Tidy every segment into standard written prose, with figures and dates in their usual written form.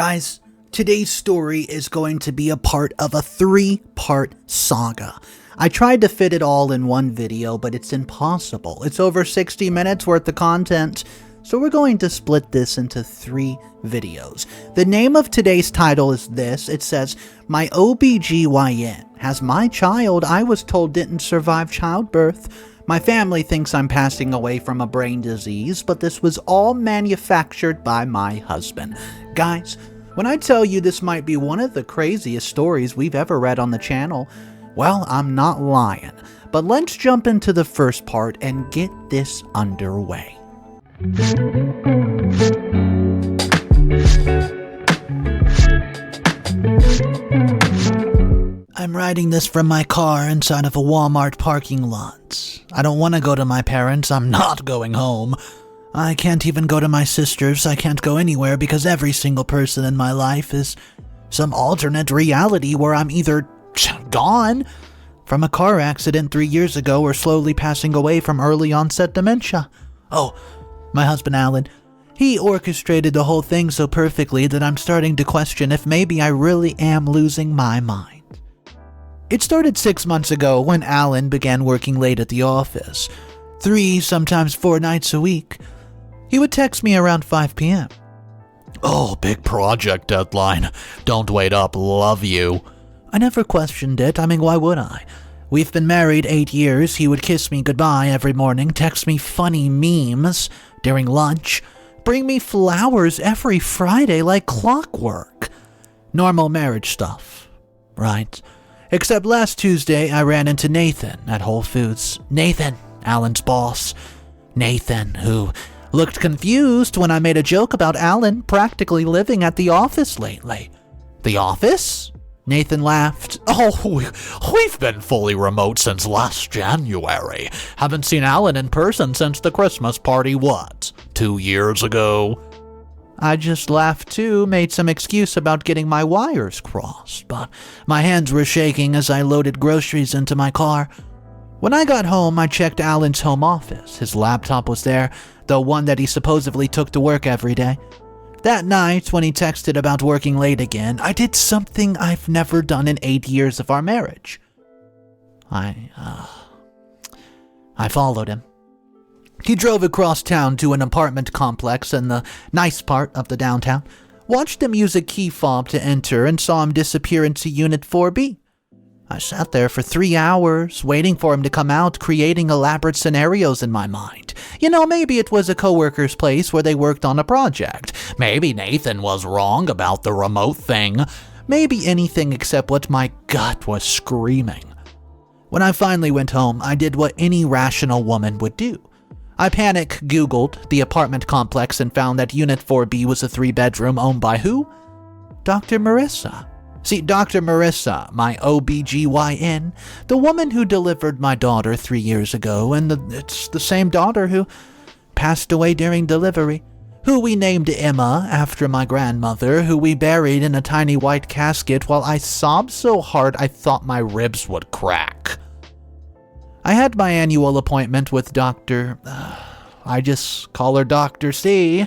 Guys, today's story is going to be a part of a 3-part saga. I tried to fit it all in one video, but it's impossible. It's over 60 minutes worth of content, so we're going to split this into 3 videos. The name of today's title is this. It says, "My OBGYN has my child I was told didn't survive childbirth. My family thinks I'm passing away from a brain disease, but this was all manufactured by my husband." Guys, when I tell you this might be one of the craziest stories we've ever read on the channel, well, I'm not lying. But let's jump into the first part and get this underway. I'm writing this from my car inside of a Walmart parking lot. I don't want to go to my parents. I'm not going home. I can't even go to my sister's. I can't go anywhere because every single person in my life is some alternate reality where I'm either gone from a car accident 3 years ago or slowly passing away from early onset dementia. Oh, my husband Alan, he orchestrated the whole thing so perfectly that I'm starting to question if maybe I really am losing my mind. It started 6 months ago when Alan began working late at the office. 3, sometimes 4 nights a week. He would text me around 5 p.m. "Oh, big project deadline. Don't wait up, love you." I never questioned it. I mean, why would I? We've been married 8 years. He would kiss me goodbye every morning, text me funny memes during lunch, bring me flowers every Friday like clockwork. Normal marriage stuff, right? Except last Tuesday, I ran into Nathan at Whole Foods. Nathan, Alan's boss. Nathan, who looked confused when I made a joke about Alan practically living at the office lately. "The office?" Nathan laughed. "Oh, we've been fully remote since last January. Haven't seen Alan in person since the Christmas party, 2 years ago?" I just laughed too, made some excuse about getting my wires crossed, but my hands were shaking as I loaded groceries into my car. When I got home, I checked Alan's home office. His laptop was there, the one that he supposedly took to work every day. That night, when he texted about working late again, I did something I've never done in 8 years of our marriage. I followed him. He drove across town to an apartment complex in the nice part of the downtown, watched him use a key fob to enter, and saw him disappear into Unit 4B. I sat there for 3 hours, waiting for him to come out, creating elaborate scenarios in my mind. You know, maybe it was a coworker's place where they worked on a project. Maybe Nathan was wrong about the remote thing. Maybe anything except what my gut was screaming. When I finally went home, I did what any rational woman would do. I Googled the apartment complex and found that Unit 4B was a 3-bedroom owned by who? Dr. Marissa. See, Dr. Marissa, my OBGYN, the woman who delivered my daughter 3 years ago, and it's the same daughter who passed away during delivery, who we named Emma after my grandmother, who we buried in a tiny white casket while I sobbed so hard I thought my ribs would crack. I had my annual appointment with I just call her Dr. C,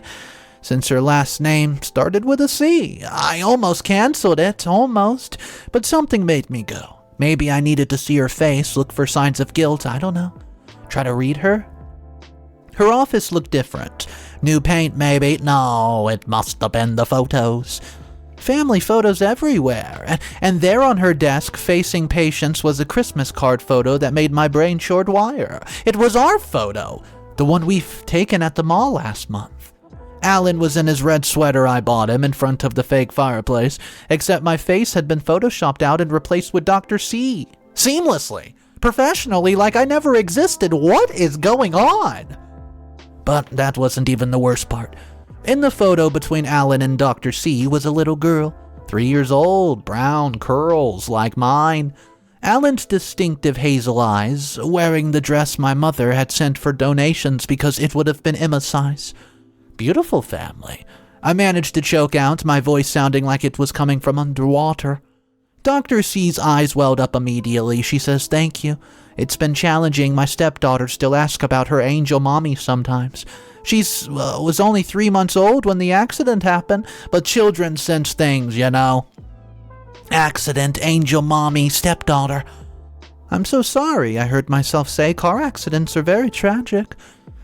since her last name started with a C. I almost canceled it, but something made me go. Maybe I needed to see her face, look for signs of guilt, I don't know. Try to read her? Her office looked different. New paint, maybe. No, it must have been the photos. Family photos everywhere. And there on her desk, facing patients, was a Christmas card photo that made my brain short wire. It was our photo, the one we've taken at the mall last month. Alan was in his red sweater I bought him in front of the fake fireplace, except my face had been photoshopped out and replaced with Dr. C. Seamlessly. Professionally, like I never existed. What is going on? But that wasn't even the worst part. In the photo between Alan and Dr. C was a little girl, 3 years old, brown curls like mine. Alan's distinctive hazel eyes, wearing the dress my mother had sent for donations because it would have been Emma's size. Beautiful family. I managed to choke out, my voice sounding like it was coming from underwater. Dr. C's eyes welled up immediately. She says, "Thank you. It's been challenging. My stepdaughter still asks about her angel mommy sometimes. She's was only 3 months old when the accident happened, but children sense things, you know. Accident, angel mommy, stepdaughter. I'm so sorry, I heard myself say. Car accidents are very tragic.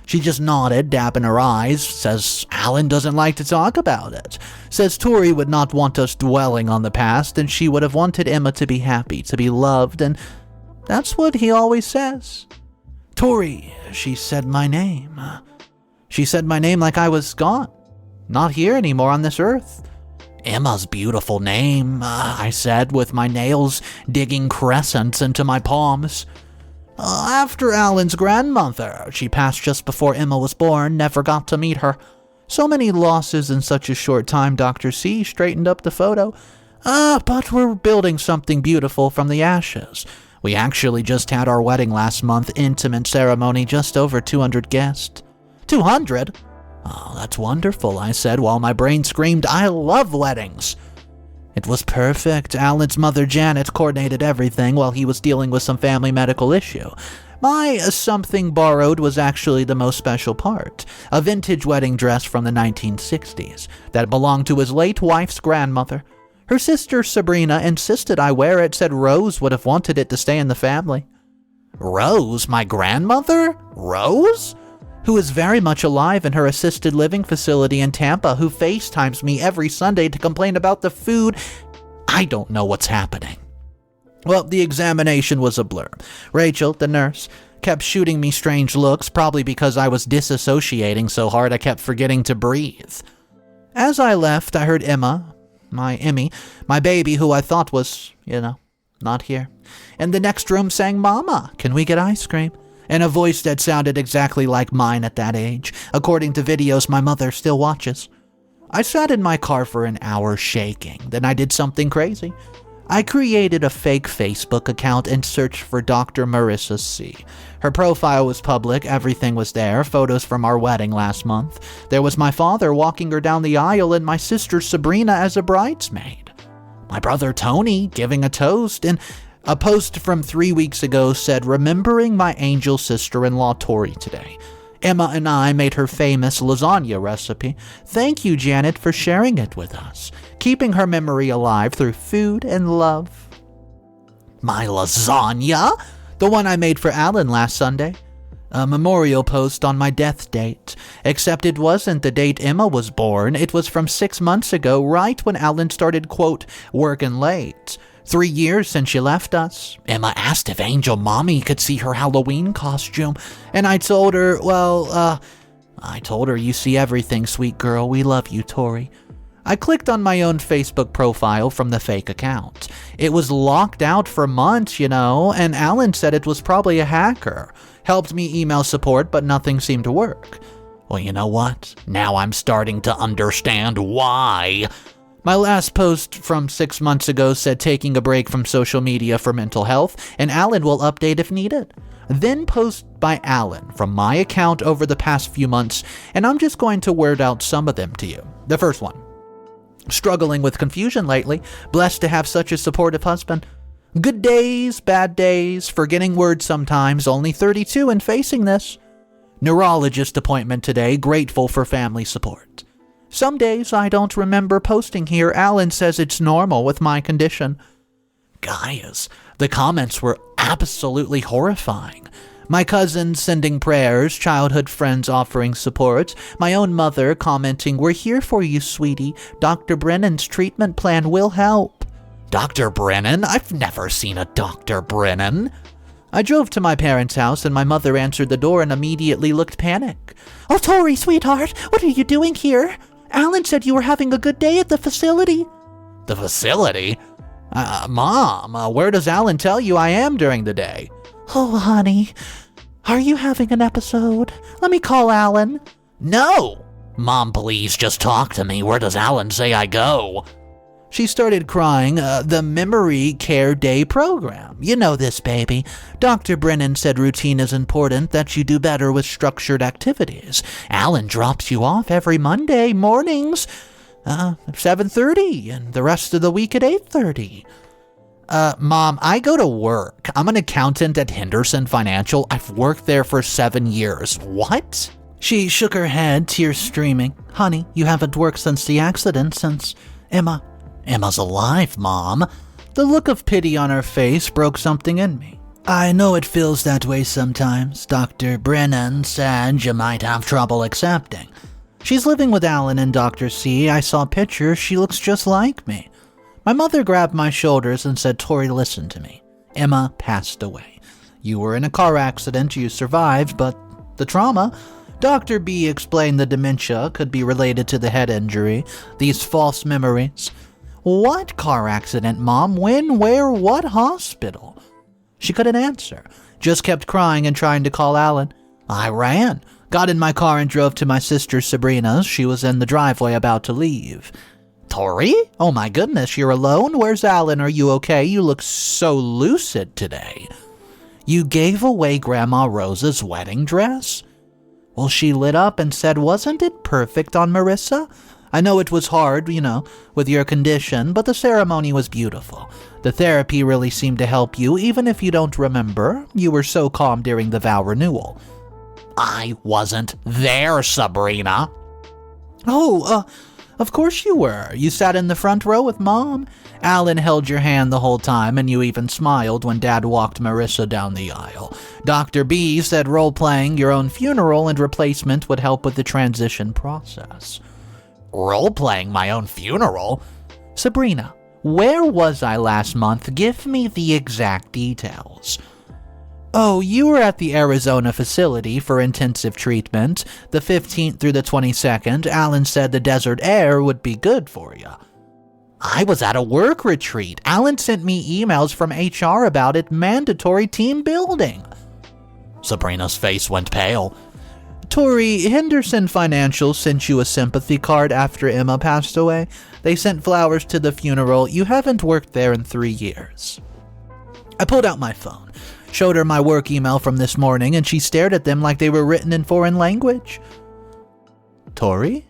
She just nodded, dabbing her eyes, says Alan doesn't like to talk about it. Says Tori would not want us dwelling on the past, and she would have wanted Emma to be happy, to be loved, and that's what he always says. Tori, she said my name. She said my name like I was gone, not here anymore on this earth. Emma's beautiful name, I said, with my nails digging crescents into my palms. After Alan's grandmother, she passed just before Emma was born, never got to meet her. So many losses in such a short time, Dr. C straightened up the photo. But we're building something beautiful from the ashes. We actually just had our wedding last month, intimate ceremony, just over 200 guests. 200? Oh, that's wonderful, I said while my brain screamed, I love weddings. It was perfect. Alan's mother, Janet, coordinated everything while he was dealing with some family medical issue. My something borrowed was actually the most special part. A vintage wedding dress from the 1960s that belonged to his late wife's grandmother. Her sister, Sabrina, insisted I wear it, said Rose would have wanted it to stay in the family. Rose? My grandmother? Rose? Who is very much alive in her assisted living facility in Tampa, who FaceTimes me every Sunday to complain about the food. I don't know what's happening. Well, the examination was a blur. Rachel, the nurse, kept shooting me strange looks, probably because I was disassociating so hard I kept forgetting to breathe. As I left, I heard Emma, my Emmy, my baby who I thought was, not here, in the next room saying, Mama, can we get ice cream? In a voice that sounded exactly like mine at that age, according to videos my mother still watches. I sat in my car for an hour shaking, then I did something crazy. I created a fake Facebook account and searched for Dr. Marissa C. Her profile was public, everything was there, photos from our wedding last month. There was my father walking her down the aisle and my sister Sabrina as a bridesmaid. My brother Tony giving a toast, and a post from 3 weeks ago said, remembering my angel sister-in-law Tori today. Emma and I made her famous lasagna recipe. Thank you, Janet, for sharing it with us, keeping her memory alive through food and love. My lasagna? The one I made for Alan last Sunday. A memorial post on my death date. Except it wasn't the date Emma was born. It was from 6 months ago, right when Alan started, quote, working late. 3 years since she left us. Emma asked if Angel Mommy could see her Halloween costume, and I told her, you see everything, sweet girl. We love you, Tori. I clicked on my own Facebook profile from the fake account. It was locked out for months, and Alan said it was probably a hacker. Helped me email support, but nothing seemed to work. Well, you know what? Now I'm starting to understand why. My last post from 6 months ago said taking a break from social media for mental health, and Alan will update if needed. Then post by Alan from my account over the past few months, and I'm just going to word out some of them to you. The first one. Struggling with confusion lately. Blessed to have such a supportive husband. Good days, bad days, forgetting words sometimes, only 32 and facing this. Neurologist appointment today, grateful for family support. Some days I don't remember posting here. Alan says it's normal with my condition. Guys, the comments were absolutely horrifying. My cousins sending prayers, childhood friends offering support, my own mother commenting, we're here for you, sweetie. Dr. Brennan's treatment plan will help. Dr. Brennan? I've never seen a Dr. Brennan. I drove to my parents' house and my mother answered the door and immediately looked panicked. Oh, Tori, sweetheart, what are you doing here? Alan said you were having a good day at the facility. The facility? Mom, where does Alan tell you I am during the day? Oh, honey, are you having an episode? Let me call Alan. No! Mom, please just talk to me. Where does Alan say I go? She started crying. The Memory Care Day program. You know this, baby. Dr. Brennan said routine is important, that you do better with structured activities. Alan drops you off every Monday mornings, 7:30, and the rest of the week at 8:30. Mom, I go to work. I'm an accountant at Henderson Financial. I've worked there for 7 years. What? She shook her head, tears streaming. Honey, you haven't worked since the accident, since Emma's alive, Mom. The look of pity on her face broke something in me. I know it feels that way sometimes. Dr. Brennan said you might have trouble accepting. She's living with Alan and Dr. C. I saw pictures. She looks just like me. My mother grabbed my shoulders and said, Tori, listen to me. Emma passed away. You were in a car accident. You survived, but the trauma... Dr. B explained the dementia could be related to the head injury, these false memories. What car accident, Mom? When, where, what hospital? She couldn't answer, just kept crying and trying to call Alan. I ran, got in my car and drove to my sister Sabrina's. She was in the driveway about to leave. Tori? Oh my goodness, you're alone? Where's Alan? Are you okay? You look so lucid today. You gave away Grandma Rose's wedding dress? Well, she lit up and said, wasn't it perfect on Marissa? I know it was hard, with your condition, but the ceremony was beautiful. The therapy really seemed to help you, even if you don't remember. You were so calm during the vow renewal. I wasn't there, Sabrina. Oh, of course you were. You sat in the front row with Mom. Alan held your hand the whole time, and you even smiled when Dad walked Marissa down the aisle. Dr. B said role-playing your own funeral and replacement would help with the transition process. Role-playing my own funeral? Sabrina, where was I last month? Give me the exact details. Oh, you were at the Arizona facility for intensive treatment. The 15th through the 22nd, Alan said the desert air would be good for you. I was at a work retreat. Alan sent me emails from HR about it, mandatory team building. Sabrina's face went pale. Tori, Henderson Financial sent you a sympathy card after Emma passed away. They sent flowers to the funeral. You haven't worked there in 3 years. I pulled out my phone, showed her my work email from this morning, and she stared at them like they were written in foreign language. Tori?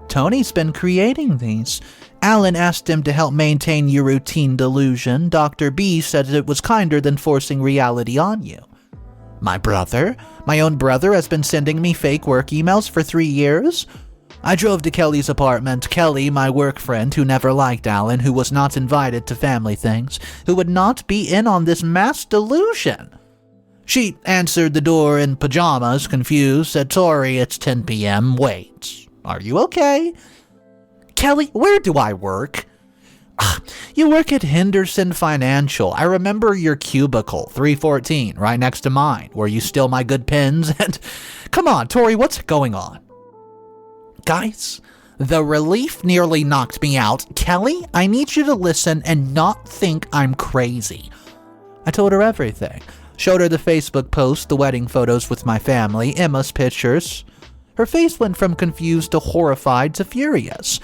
Tony's been creating these. Alan asked him to help maintain your routine delusion. Dr. B said it was kinder than forcing reality on you. My own brother has been sending me fake work emails for 3 years. I drove to Kelly's apartment. Kelly, my work friend who never liked Alan, who was not invited to family things, who would not be in on this mass delusion. She answered the door in pajamas, confused, said, Tori, it's 10 p.m. Wait, are you okay? Kelly, where do I work? You work at Henderson Financial. I remember your cubicle, 314, right next to mine, where you steal my good pens and... Come on, Tori, what's going on? Guys, the relief nearly knocked me out. Kelly, I need you to listen and not think I'm crazy. I told her everything. Showed her the Facebook post, the wedding photos with my family, Emma's pictures. Her face went from confused to horrified to furious.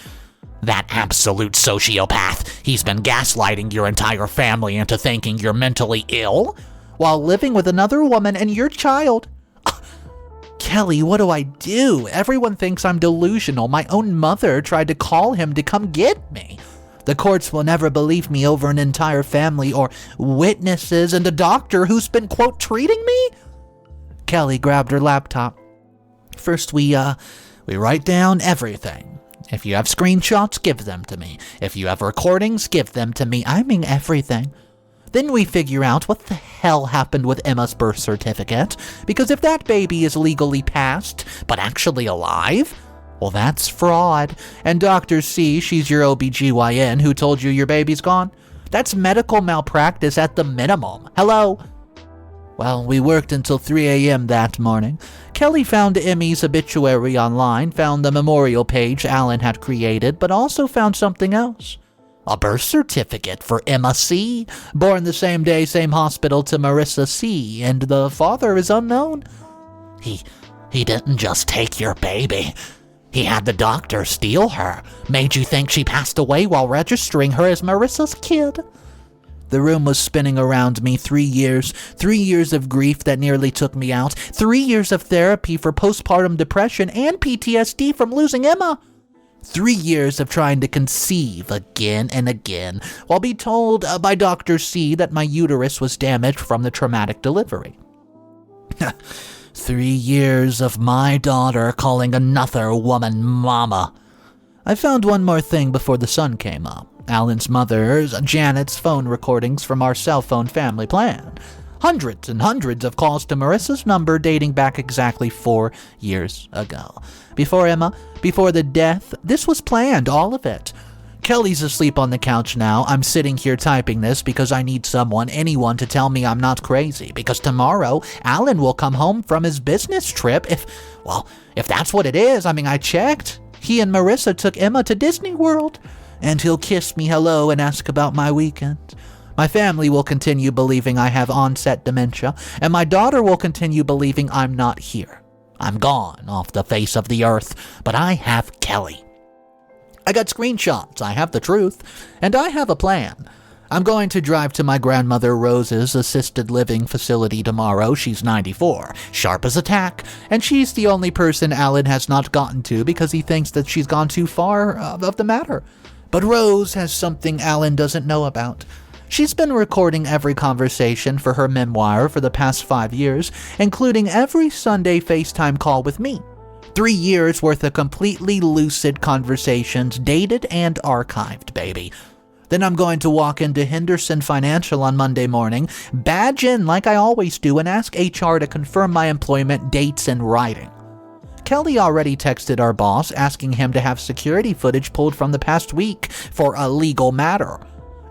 That absolute sociopath. He's been gaslighting your entire family into thinking you're mentally ill while living with another woman and your child. Kelly, what do I do? Everyone thinks I'm delusional. My own mother tried to call him to come get me. The courts will never believe me over an entire family or witnesses and a doctor who's been, quote, treating me? Kelly grabbed her laptop. First, we write down everything. If you have screenshots, give them to me. If you have recordings, give them to me. I mean everything. Then we figure out what the hell happened with Emma's birth certificate, because if that baby is legally passed, but actually alive, well, that's fraud. And Dr. C, she's your OBGYN who told you your baby's gone. That's medical malpractice at the minimum. Hello? Well, we worked until 3 a.m. that morning. Kelly found Emmy's obituary online, found the memorial page Alan had created, but also found something else. A birth certificate for Emma C., born the same day, same hospital to Marissa C., and the father is unknown. He didn't just take your baby. He had the doctor steal her, made you think she passed away while registering her as Marissa's kid. The room was spinning around me. 3 years. 3 years of grief that nearly took me out. 3 years of therapy for postpartum depression and PTSD from losing Emma. 3 years of trying to conceive again and again, while being told by Dr. C that my uterus was damaged from the traumatic delivery. 3 years of my daughter calling another woman mama. I found one more thing before the sun came up. Alan's mother, Janet's phone recordings from our cell phone family plan. Hundreds and hundreds of calls to Marissa's number dating back exactly 4 years ago. Before Emma, before the death, this was planned, all of it. Kelly's asleep on the couch now. I'm sitting here typing this because I need anyone to tell me I'm not crazy. Because tomorrow, Alan will come home from his business trip if that's what it is. I checked. He and Marissa took Emma to Disney World. And he'll kiss me hello and ask about my weekend. My family will continue believing I have onset dementia, and my daughter will continue believing I'm not here. I'm gone off the face of the earth, but I have Kelly. I got screenshots, I have the truth, and I have a plan. I'm going to drive to my grandmother Rose's assisted living facility tomorrow. She's 94, sharp as a tack, and she's the only person Alan has not gotten to because he thinks that she's gone too far of the matter. But Rose has something Alan doesn't know about. She's been recording every conversation for her memoir for the past 5 years, including every Sunday FaceTime call with me. 3 years worth of completely lucid conversations, dated and archived, baby. Then I'm going to walk into Henderson Financial on Monday morning, badge in like I always do, and ask HR to confirm my employment dates in writing. Kelly already texted our boss asking him to have security footage pulled from the past week for a legal matter.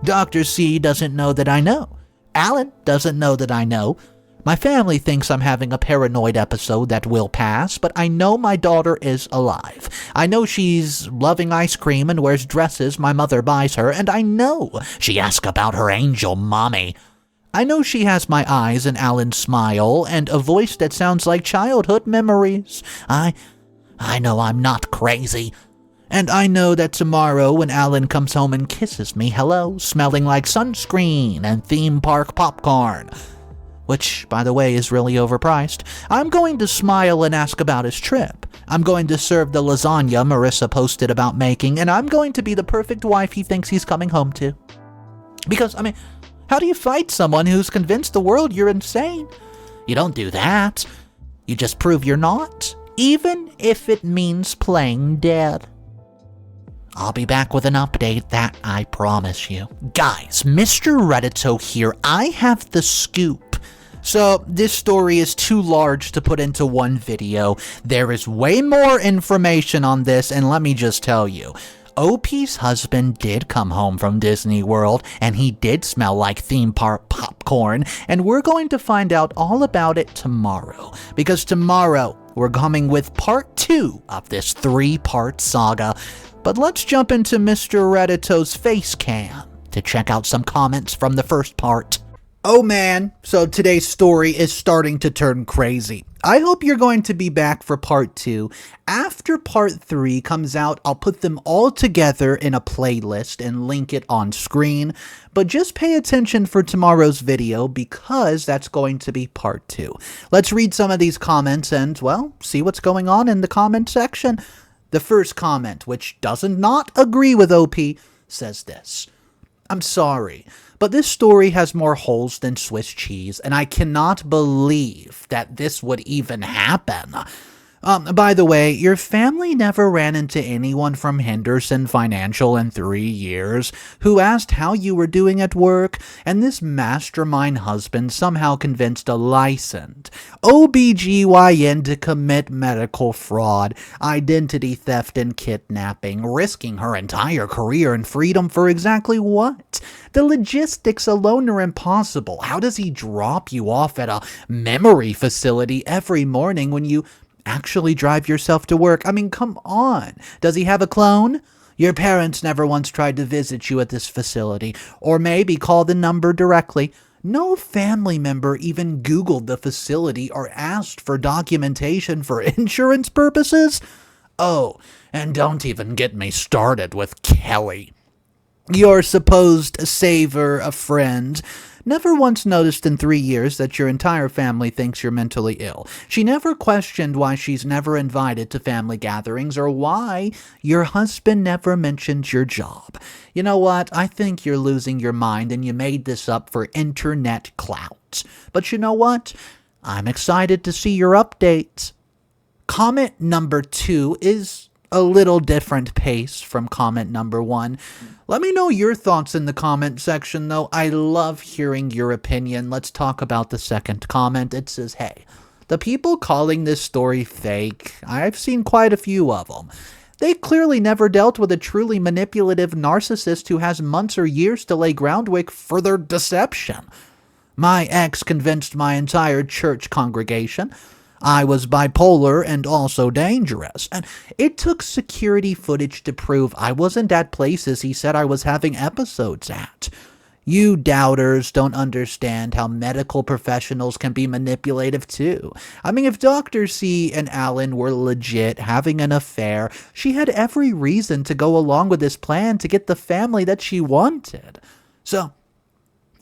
Dr. C doesn't know that I know. Alan doesn't know that I know. My family thinks I'm having a paranoid episode that will pass, but I know my daughter is alive. I know she's loving ice cream and wears dresses my mother buys her, and I know she asks about her angel mommy. I know she has my eyes and Alan's smile and a voice that sounds like childhood memories. I know I'm not crazy. And I know that tomorrow when Alan comes home and kisses me hello, smelling like sunscreen and theme park popcorn, which, by the way, is really overpriced, I'm going to smile and ask about his trip. I'm going to serve the lasagna Marissa posted about making, and I'm going to be the perfect wife he thinks he's coming home to. Because, how do you fight someone who's convinced the world you're insane? You don't do that. You just prove you're not, even if it means playing dead. I'll be back with an update, that I promise you. Guys, Mr. Reddito here. I have the scoop. So, this story is too large to put into one video. There is way more information on this, and let me just tell you. OP's husband did come home from Disney World, and he did smell like theme park popcorn, and we're going to find out all about it tomorrow. Because tomorrow, we're coming with part 2 of this 3-part saga. But let's jump into Mr. Reddito's face cam to check out some comments from the first part. Oh man, so today's story is starting to turn crazy. I hope you're going to be back for part 2. After part 3 comes out, I'll put them all together in a playlist and link it on screen. But just pay attention for tomorrow's video because that's going to be part 2. Let's read some of these comments and, well, see what's going on in the comment section. The first comment, which does not agree with OP, says this. I'm sorry, but this story has more holes than Swiss cheese, and I cannot believe that this would even happen. By the way, your family never ran into anyone from Henderson Financial in 3 years who asked how you were doing at work, and this mastermind husband somehow convinced a licensed OBGYN to commit medical fraud, identity theft, and kidnapping, risking her entire career and freedom for exactly what? The logistics alone are impossible. How does he drop you off at a memory facility every morning when you actually drive yourself to work? Come on. Does he have a clone? Your parents never once tried to visit you at this facility, or maybe call the number directly. No family member even Googled the facility or asked for documentation for insurance purposes. Oh, and don't even get me started with Kelly, your supposed saver of friends. never once noticed in 3 years that your entire family thinks you're mentally ill. She never questioned why she's never invited to family gatherings or why your husband never mentioned your job. You know what? I think you're losing your mind and you made this up for internet clout. But you know what? I'm excited to see your updates. Comment number 2 is a little different pace from comment number 1. Let me know your thoughts in the comment section, though. I love hearing your opinion. Let's talk about the second comment. It says, hey, the people calling this story fake, I've seen quite a few of them. They clearly never dealt with a truly manipulative narcissist who has months or years to lay groundwork for their deception. My ex convinced my entire church congregation I was bipolar and also dangerous, and it took security footage to prove I wasn't at places he said I was having episodes at. You doubters don't understand how medical professionals can be manipulative too. I mean, if Dr. C and Alan were legit having an affair, she had every reason to go along with this plan to get the family that she wanted. So,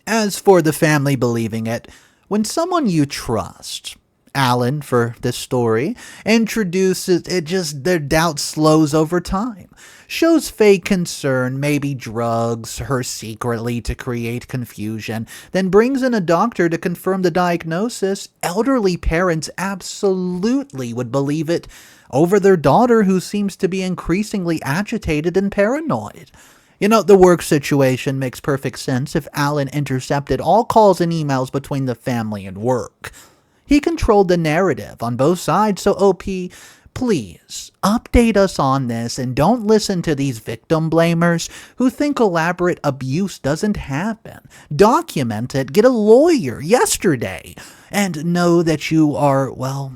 as for the family believing it, when someone you trust, Alan for this story, introduces it, just their doubt slows over time. Shows fake concern, maybe drugs her secretly to create confusion, then brings in a doctor to confirm the diagnosis. Elderly parents absolutely would believe it over their daughter, who seems to be increasingly agitated and paranoid. You know, the work situation makes perfect sense if Alan intercepted all calls and emails between the family and work. He controlled the narrative on both sides, so OP, please update us on this and don't listen to these victim blamers who think elaborate abuse doesn't happen. Document it, get a lawyer yesterday, and know that you are, well,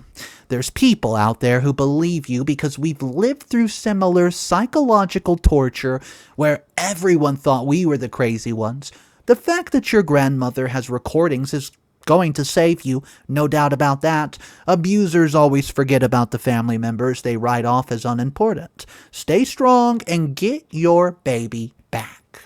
there's people out there who believe you because we've lived through similar psychological torture where everyone thought we were the crazy ones. The fact that your grandmother has recordings is going to save you, no doubt about that. Abusers always forget about the family members they write off as unimportant. Stay strong and get your baby back.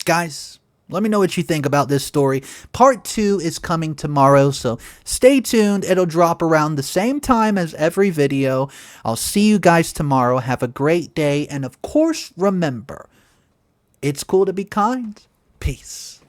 Guys, let me know what you think about this story. Part 2 is coming tomorrow, so stay tuned. It'll drop around the same time as every video. I'll see you guys tomorrow. Have a great day, and of course, remember, it's cool to be kind. Peace.